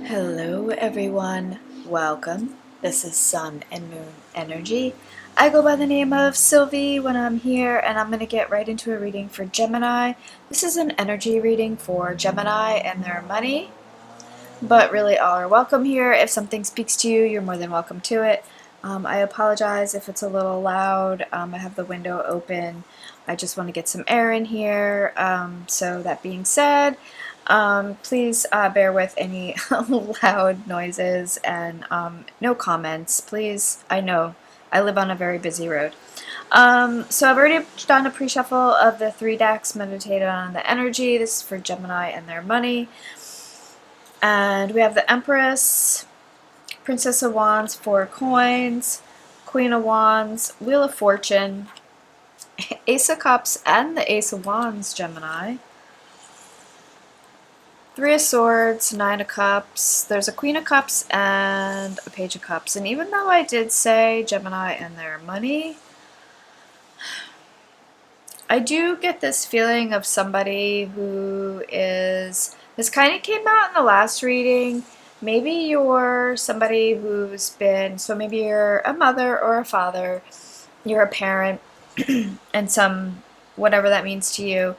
Hello everyone, welcome. This is Sun and Moon Energy. I go by the name of Sylvie when I'm here, and I'm going to get right into a reading for Gemini. This is an energy reading for Gemini and their money, but really all are welcome here. If something speaks to you, you're more than welcome to it. I apologize if it's a little loud. I have the window open. I just want to get some air in here. So that being said, please bear with any loud noises and no comments, please. I know I live on a very busy road. So I've already done a pre-shuffle of the 3 decks, meditated on the energy. This is for Gemini and their money. And we have the Empress, Princess of Wands, 4 coins, Queen of Wands, Wheel of Fortune, Ace of Cups, and the Ace of Wands, Gemini. 3 of Swords, 9 of Cups, there's a Queen of Cups and a Page of Cups. And even though I did say Gemini and their money, I do get this feeling of somebody who is, this kind of came out in the last reading, maybe you're somebody who's been, so maybe you're a mother or a father, you're a parent, and some, whatever that means to you,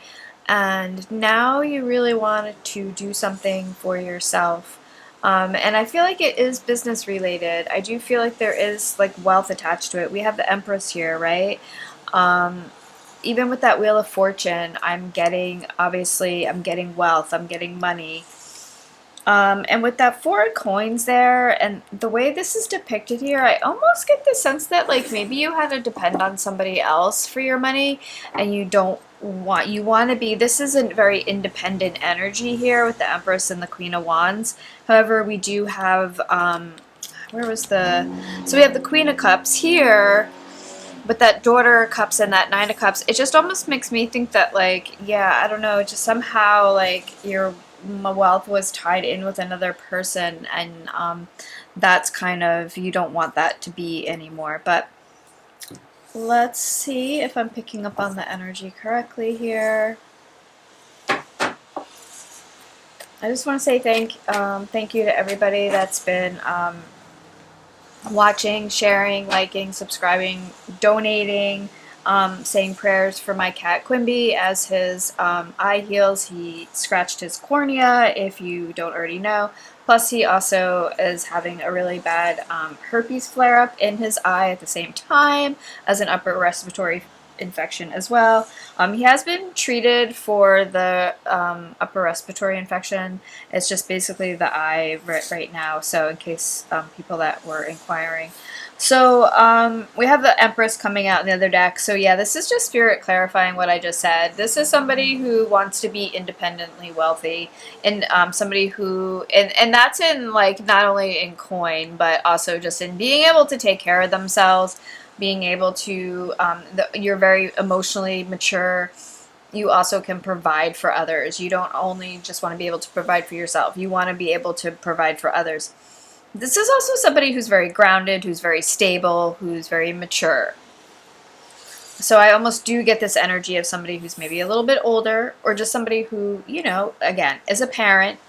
and now you really want to do something for yourself. And I feel like it is business related. I do feel like there is like wealth attached to it. We have the Empress here, right? Even with that Wheel of Fortune, I'm getting, obviously, I'm getting wealth, I'm getting money. And with that 4 coins there, and the way this is depicted here, I almost get the sense that like maybe you had to depend on somebody else for your money, and you don't want, you want to be, this isn't very independent energy here with the Empress and the Queen of Wands. However, we do have, where was the, so we have the Queen of Cups here, but that Daughter of Cups and that 9 of Cups, it just almost makes me think that like, yeah, I don't know, just somehow like your wealth was tied in with another person, and that's kind of, you don't want that to be anymore. But let's see if I'm picking up on the energy correctly here. I just want to say thank you to everybody that's been watching, sharing, liking, subscribing, donating, saying prayers for my cat Quimby as his eye heals. He scratched his cornea, if you don't already know. Plus he also is having a really bad herpes flare-up in his eye at the same time as an upper respiratory infection as well. He has been treated for the upper respiratory infection. It's just basically the eye right now, so in case people that were inquiring. So we have the Empress coming out in the other deck. So yeah, this is just Spirit clarifying what I just said. This is somebody who wants to be independently wealthy, and somebody who, and that's in like not only in coin, but also just in being able to take care of themselves, being able to, you're very emotionally mature. You also can provide for others. You don't only just want to be able to provide for yourself. You want to be able to provide for others. This is also somebody who's very grounded, who's very stable, who's very mature. So I almost do get this energy of somebody who's maybe a little bit older, or just somebody who, you know, again, is a parent.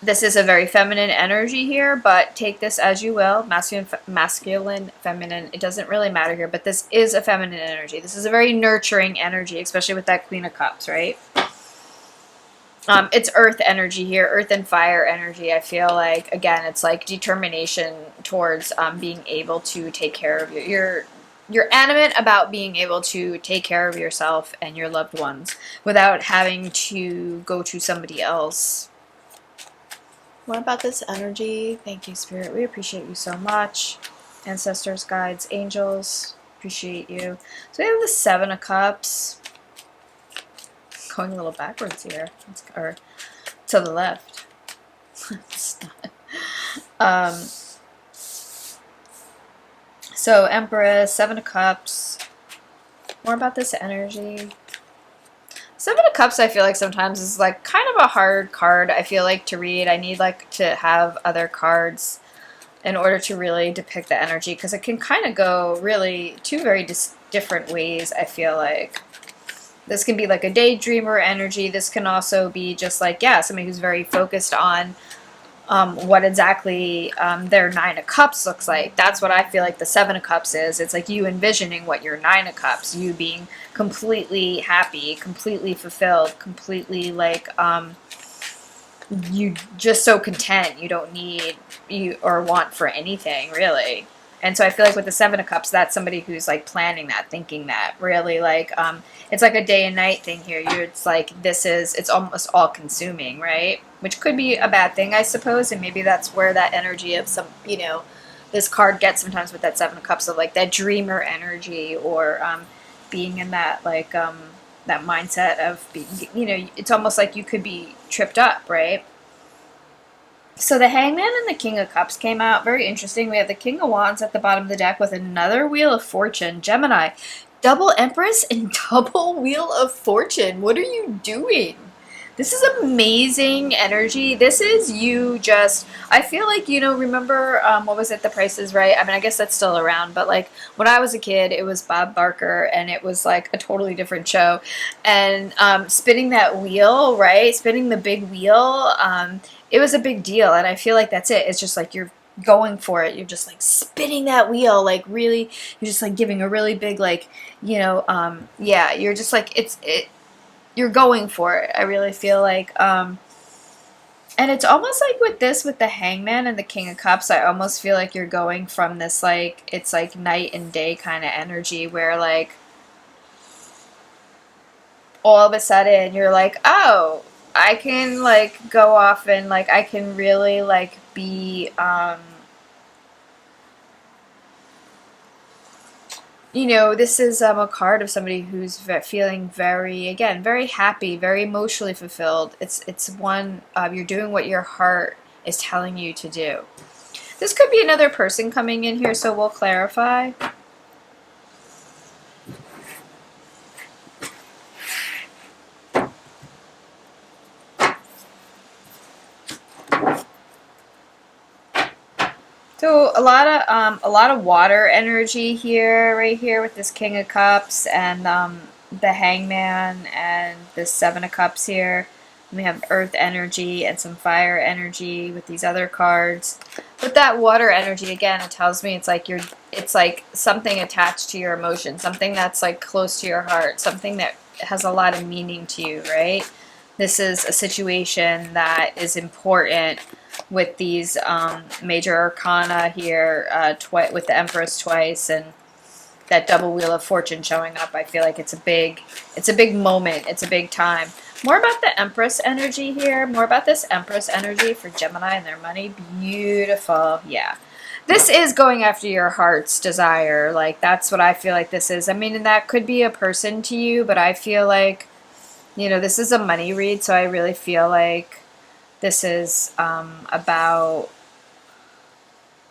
This is a very feminine energy here, but take this as you will. Masculine, feminine, it doesn't really matter here, but this is a feminine energy. This is a very nurturing energy, especially with that Queen of Cups, right? It's earth energy here, earth and fire energy. I feel like, again, it's like determination towards being able to take care of you're adamant about being able to take care of yourself and your loved ones without having to go to somebody else. What about this energy? Thank you, Spirit. We appreciate you so much. Ancestors, guides, angels, appreciate you. So we have the 7 of Cups. Going a little backwards here, or to the left. So Empress, 7 of Cups. More about this energy. 7 of Cups, I feel like sometimes is like kind of a hard card, I feel like, to read. I need like to have other cards in order to really depict the energy, because it can kind of go really 2 very different ways, I feel like. This can be like a daydreamer energy. This can also be just like, yeah, somebody who's very focused on what exactly their Nine of Cups looks like. That's what I feel like the Seven of Cups is. It's like you envisioning what your Nine of Cups, you being completely happy, completely fulfilled, completely like you just so content. You don't need you or want for anything really. And so I feel like with the Seven of Cups, that's somebody who's like planning that, thinking that, really like it's like a day and night thing here. It's like it's almost all consuming, right? Which could be a bad thing, I suppose, and maybe that's where that energy of some, this card gets sometimes with that Seven of Cups, of like that dreamer energy, or being in that like that mindset of being, it's almost like you could be tripped up, right? So the Hangman and the King of Cups came out. Very interesting. We have the King of Wands at the bottom of the deck with another Wheel of Fortune. Gemini, double Empress and double Wheel of Fortune. What are you doing? This is amazing energy. This is you just, I feel like, remember, what was it, The Price is Right? I mean, I guess that's still around, but like when I was a kid, it was Bob Barker and it was like a totally different show. And spinning that wheel, right? Spinning the big wheel, it was a big deal. And I feel like that's it. It's just like you're going for it. You're just like spinning that wheel, like really, you're just like giving a really big, like, yeah, you're just like, you're going for it. I really feel like, and it's almost like with the Hangman and the King of Cups, I almost feel like you're going from this, like, it's like night and day kind of energy where like all of a sudden you're like, oh, I can like go off and like I can really like be this is a card of somebody who's feeling very, again, very happy, very emotionally fulfilled. It's one, you're doing what your heart is telling you to do. This could be another person coming in here, so we'll clarify. So a lot of water energy here, right here with this King of Cups and the Hangman and this Seven of Cups here. And we have Earth energy and some fire energy with these other cards. With that water energy, again, it tells me it's like something attached to your emotion, something that's like close to your heart, something that has a lot of meaning to you, right? This is a situation that is important with these major arcana here, with the Empress twice and that double Wheel of Fortune showing up. I feel like it's a big moment. It's a big time. More about the Empress energy here. More about this Empress energy for Gemini and their money. Beautiful. Yeah. This is going after your heart's desire. Like, that's what I feel like this is. I mean, and that could be a person to you, but I feel like, this is a money read, so I really feel like this is about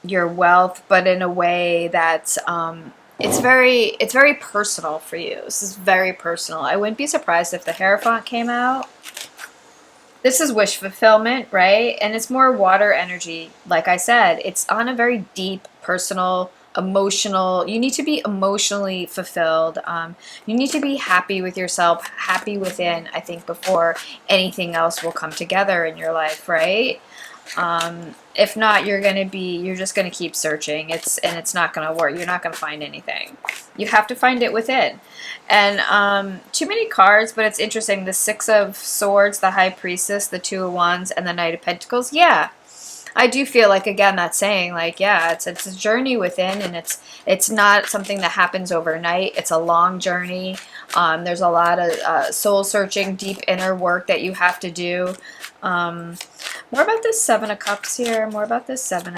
your wealth, but in a way that's it's very personal for you. This is very personal. I wouldn't be surprised if the Hierophant came out. This is wish fulfillment, right? And it's more water energy. Like I said, it's on a very deep, personal, emotional. You need to be emotionally fulfilled. You need to be happy with yourself, happy within, I think, before anything else will come together in your life, right? If not, you're just gonna keep searching. It's not gonna work. You're not gonna find anything. You have to find it within. And too many cards, but it's interesting. The Six of Swords, the High Priestess, the Two of Wands, and the Knight of Pentacles. Yeah, I do feel like, again, that's saying like, yeah, it's a journey within, and it's not something that happens overnight. It's a long journey. There's a lot of soul searching, deep inner work that you have to do. More about this Seven of Cups here. More about this and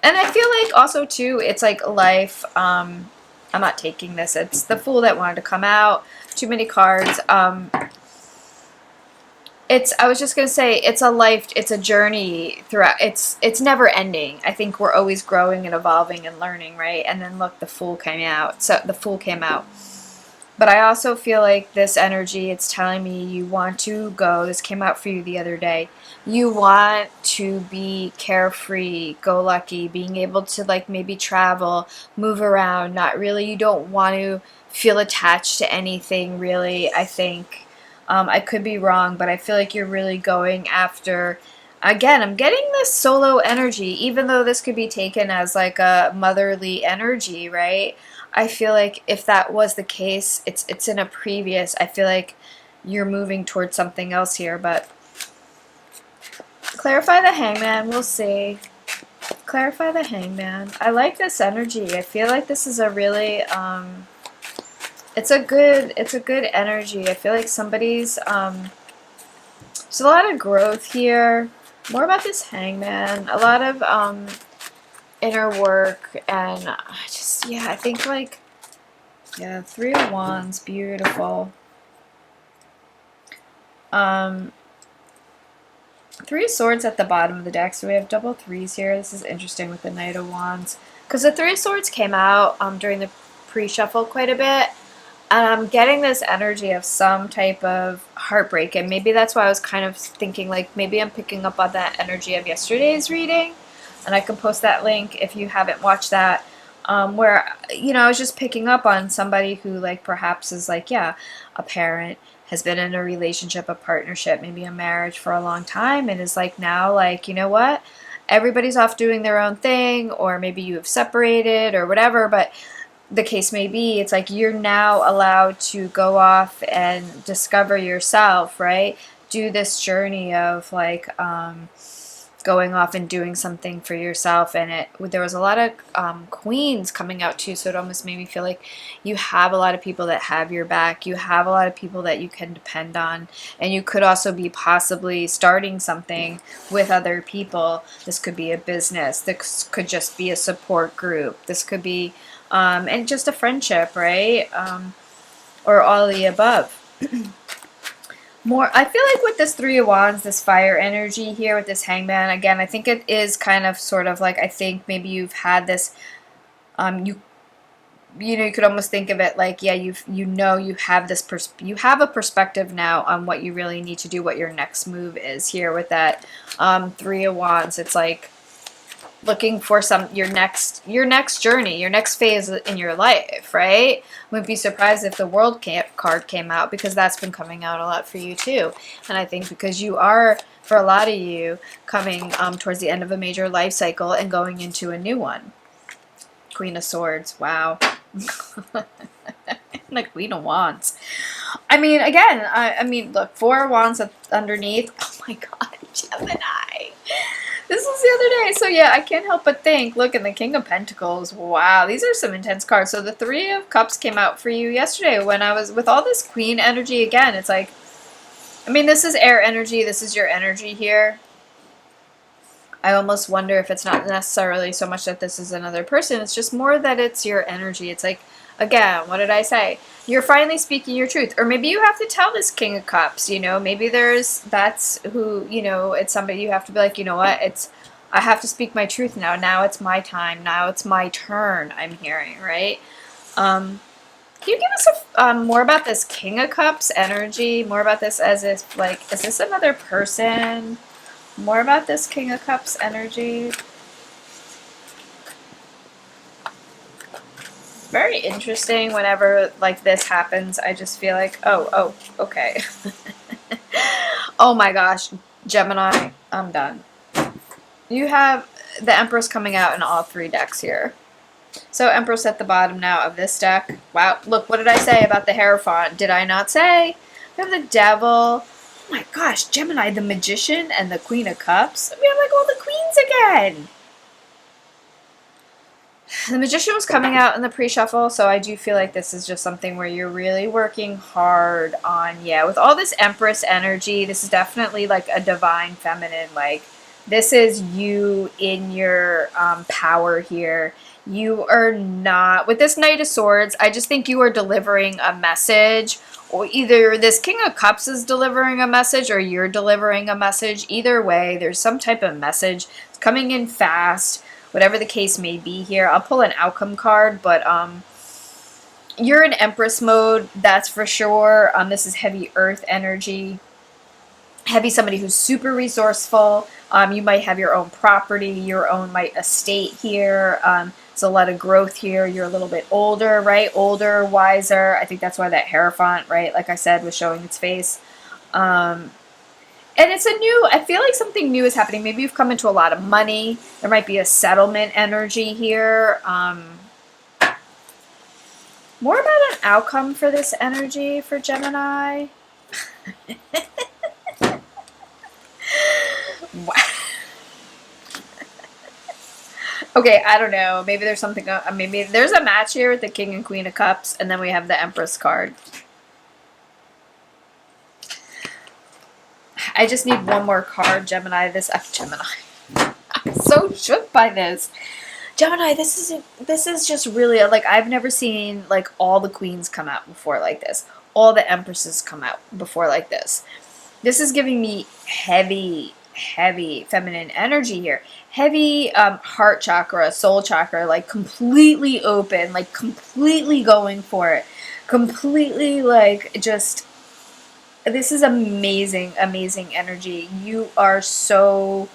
I feel like also too, it's like life. I'm not taking this. It's the Fool that wanted to come out. Too many cards. I was just gonna say, it's a life, it's a journey throughout. It's never ending. I think we're always growing and evolving and learning, right? And then look, the Fool came out. So the Fool came out. But I also feel like this energy, it's telling me you want to go. This came out for you the other day. You want to be carefree, go lucky, being able to like maybe travel, move around, not really, you don't want to feel attached to anything really, I think. I could be wrong, but I feel like you're really going after Again, I'm getting this solo energy, even though this could be taken as like a motherly energy, right? I feel like if that was the case, it's in a previous, I feel like you're moving towards something else here, but clarify the Hangman, we'll see. Clarify the Hangman. I like this energy. I feel like this is a really it's a good energy. I feel like somebody's there's a lot of growth here. More about this Hangman. A lot of inner work, and just, yeah, I think like, yeah, Three of Wands, beautiful. Three of Swords at the bottom of the deck, so we have double threes here. This is interesting with the Knight of Wands, because the Three of Swords came out during the pre-shuffle quite a bit, and I'm getting this energy of some type of heartbreak, and maybe that's why I was kind of thinking, like, maybe I'm picking up on that energy of yesterday's reading, and I can post that link if you haven't watched that, where, you know, I was just picking up on somebody who, like, perhaps is, like, yeah, a parent, has been in a relationship, a partnership, maybe a marriage for a long time, and is, like, now, like, you know what? Everybody's off doing their own thing, or maybe you have separated, or whatever, but the case may be, it's like you're now allowed to go off and discover yourself, right? Do this journey of, like, going off and doing something for yourself. And there was a lot of queens coming out too, so it almost made me feel like you have a lot of people that have your back, you have a lot of people that you can depend on, and you could also be possibly starting something with other people. This could be a business, this could just be a support group, this could be and just a friendship, right? Or all of the above. More, I feel like with this Three of Wands, this fire energy here with this Hangman, again, I think it is kind of sort of like, I think maybe you've had this, you know, you could almost think of it like, yeah, you have this, you have a perspective now on what you really need to do, what your next move is here with that Three of Wands. It's like looking for your next journey, your next phase in your life, right? Wouldn't be surprised if the World card came out, because that's been coming out a lot for you too. And I think because you are, for a lot of you, coming towards the end of a major life cycle and going into a new one. Queen of Swords, wow. The Queen of Wands. I mean, again, I mean, look, Four of Wands underneath. Oh my God, Gemini. This was the other day. So yeah, I can't help but think, look, in the King of Pentacles, wow, these are some intense cards. So the Three of Cups came out for you yesterday when I was with all this Queen energy again. It's like, I mean, this is air energy. This is your energy here. I almost wonder if it's not necessarily so much that this is another person. It's just more that it's your energy. It's like, again, what did I say? You're finally speaking your truth. Or maybe you have to tell this King of Cups, you know, maybe that's who, you know, it's somebody you have to be like, you know what, I have to speak my truth now. Now it's my time. Now it's my turn, I'm hearing, right? Can you give us more about this King of Cups energy? More about this as if, like, is this another person? More about this King of Cups energy. Very interesting. Whenever like this happens, I just feel like, oh, okay. Oh my gosh, Gemini, I'm done. You have the Empress coming out in all three decks here. So Empress at the bottom now of this deck. Wow, look, what did I say about the Hierophant? Did I not say? We have the Devil. Oh my gosh, Gemini, the Magician, and the Queen of Cups. We have like all the queens again. The Magician was coming out in the pre-shuffle, so I do feel like this is just something where you're really working hard on, yeah, with all this Empress energy, this is definitely like a divine feminine, like, this is you in your power here. You are not, with this Knight of Swords, I just think you are delivering a message, or either this King of Cups is delivering a message or you're delivering a message. Either way, there's some type of message. It's coming in fast, whatever the case may be here. I'll pull an outcome card, but you're in Empress mode, that's for sure. This is heavy earth energy. Heavy somebody who's super resourceful. You might have your own property, your own estate here. There's a lot of growth here. You're a little bit older, right? Older, wiser. I think that's why that Hierophant, right, like I said, was showing its face. And it's a new, I feel like something new is happening. Maybe you've come into a lot of money. There might be a settlement energy here. More about an outcome for this energy for Gemini. Okay, I don't know. Maybe there's something, maybe there's a match here with the King and Queen of Cups, and then we have the Empress card. I just need one more card, Gemini. Gemini. I'm so shook by this. Gemini, this is just really, like, I've never seen like all the queens come out before like this. All the empresses come out before like this. This is giving me heavy, heavy feminine energy here. Heavy heart chakra, soul chakra, like completely open, like completely going for it. Completely like just, this is amazing, amazing energy. You are so,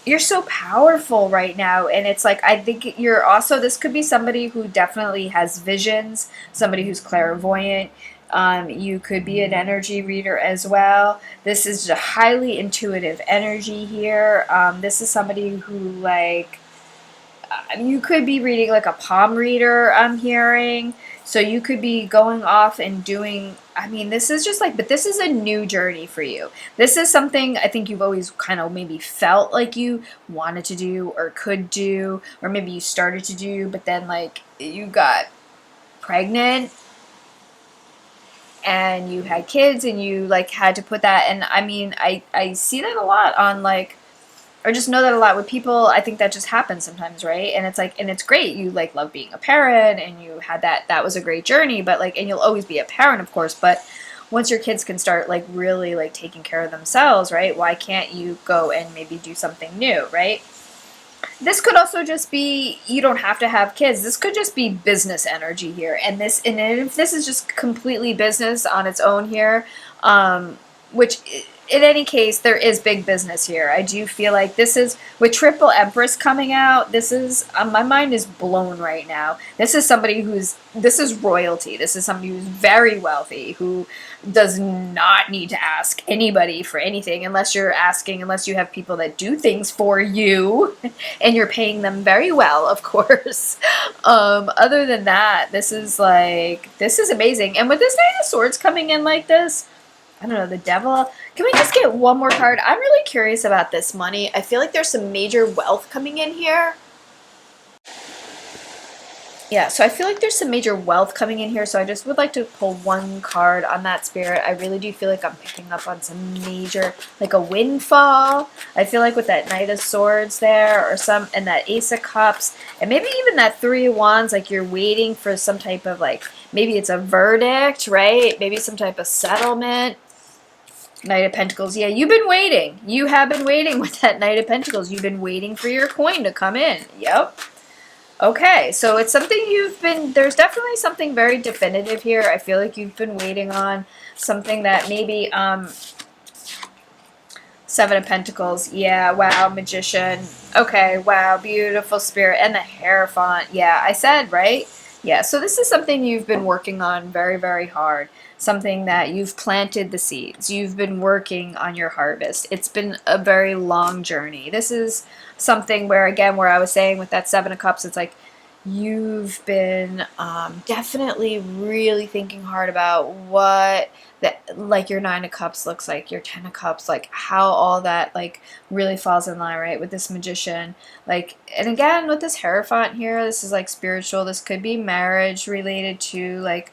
you're so powerful right now, and it's like, I think you're also, this could be somebody who definitely has visions, somebody who's clairvoyant. You could be an energy reader as well. This is a highly intuitive energy here. This is somebody who, like, you could be reading like a palm reader, I'm hearing. So you could be going off and doing, I mean, this is just like, but this is a new journey for you. This is something I think you've always kind of maybe felt like you wanted to do or could do, or maybe you started to do, but then like you got pregnant and you had kids and you like had to put that. And I mean, I see that a lot on like, or just know that a lot with people. I think that just happens sometimes, right? And it's like, and it's great. You like love being a parent, and you had that was a great journey. But like, and you'll always be a parent, of course. But once your kids can start like really like taking care of themselves, right? Why can't you go and maybe do something new, right? This could also just be, you don't have to have kids. This could just be business energy here. And this, and if this is just completely business on its own here, which in any case, there is big business here. I do feel like this is, with Triple Empress coming out, this is, my mind is blown right now. This is somebody this is royalty. This is somebody who's very wealthy, who does not need to ask anybody for anything unless you're asking, unless you have people that do things for you and you're paying them very well, of course. Other than that, this is like, this is amazing. And with this Knight of Swords coming in like this, I don't know, the Devil. Can we just get one more card? I'm really curious about this money. I feel like there's some major wealth coming in here. Yeah, so I feel like there's some major wealth coming in here, so I just would like to pull one card on that, Spirit. I really do feel like I'm picking up on some major, like a windfall. I feel like with that Knight of Swords there, or some, and that Ace of Cups, and maybe even that Three of Wands, like you're waiting for some type of like, maybe it's a verdict, right? Maybe some type of settlement. Knight of Pentacles. Yeah, you've been waiting. You have been waiting with that Knight of Pentacles. You've been waiting for your coin to come in. Yep. Okay, so it's something you've been, there's definitely something very definitive here. I feel like you've been waiting on something that maybe, Seven of Pentacles. Yeah, wow, Magician. Okay, wow, beautiful, Spirit. And the Hierophant. Yeah, I said, right? Yeah, so this is something you've been working on very, very hard. Something that you've planted the seeds. You've been working on your harvest. It's been a very long journey. This is something where, again, where I was saying with that Seven of Cups, it's like you've been definitely really thinking hard about what that, like, your Nine of Cups looks like, your Ten of Cups, like how all that like really falls in line, right? With this Magician, like, and again with this Hierophant here, this is like spiritual. This could be marriage related to, like,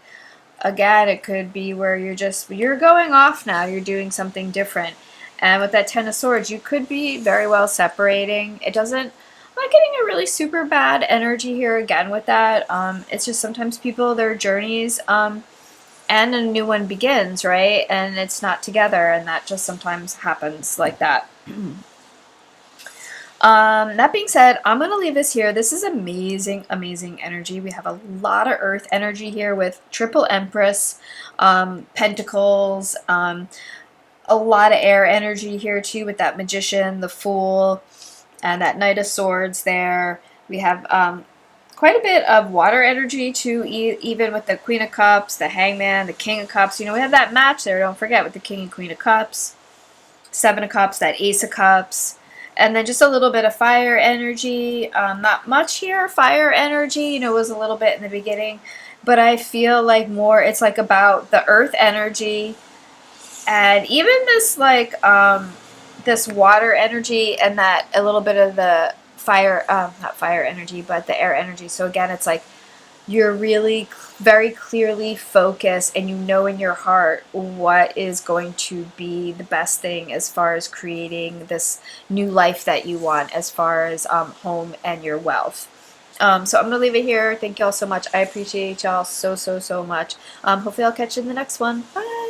again, it could be where you're going off now, you're doing something different. And with that Ten of Swords, you could be very well separating. It doesn't, I'm not getting a really super bad energy here again with that. It's just sometimes people, their journeys, and a new one begins, right? And it's not together, and that just sometimes happens like that. That being said, I'm going to leave this here. This is amazing, amazing energy. We have a lot of earth energy here with Triple Empress, Pentacles, a lot of air energy here too with that Magician, the Fool, and that Knight of Swords there. We have quite a bit of water energy too, even with the Queen of Cups, the Hangman, the King of Cups. You know, we have that match there, don't forget, with the King and Queen of Cups, Seven of Cups, that Ace of Cups. And then just a little bit of fire energy. Not much here. Fire energy, you know, was a little bit in the beginning. But I feel like more, it's like about the earth energy. And even this, like, this water energy and that a little bit of the fire, not fire energy, but the air energy. So again, it's like you're really very clearly focused and you know in your heart what is going to be the best thing as far as creating this new life that you want, as far as home and your wealth. So I'm going to leave it here. Thank y'all so much. I appreciate y'all so, so, so much. Hopefully I'll catch you in the next one. Bye.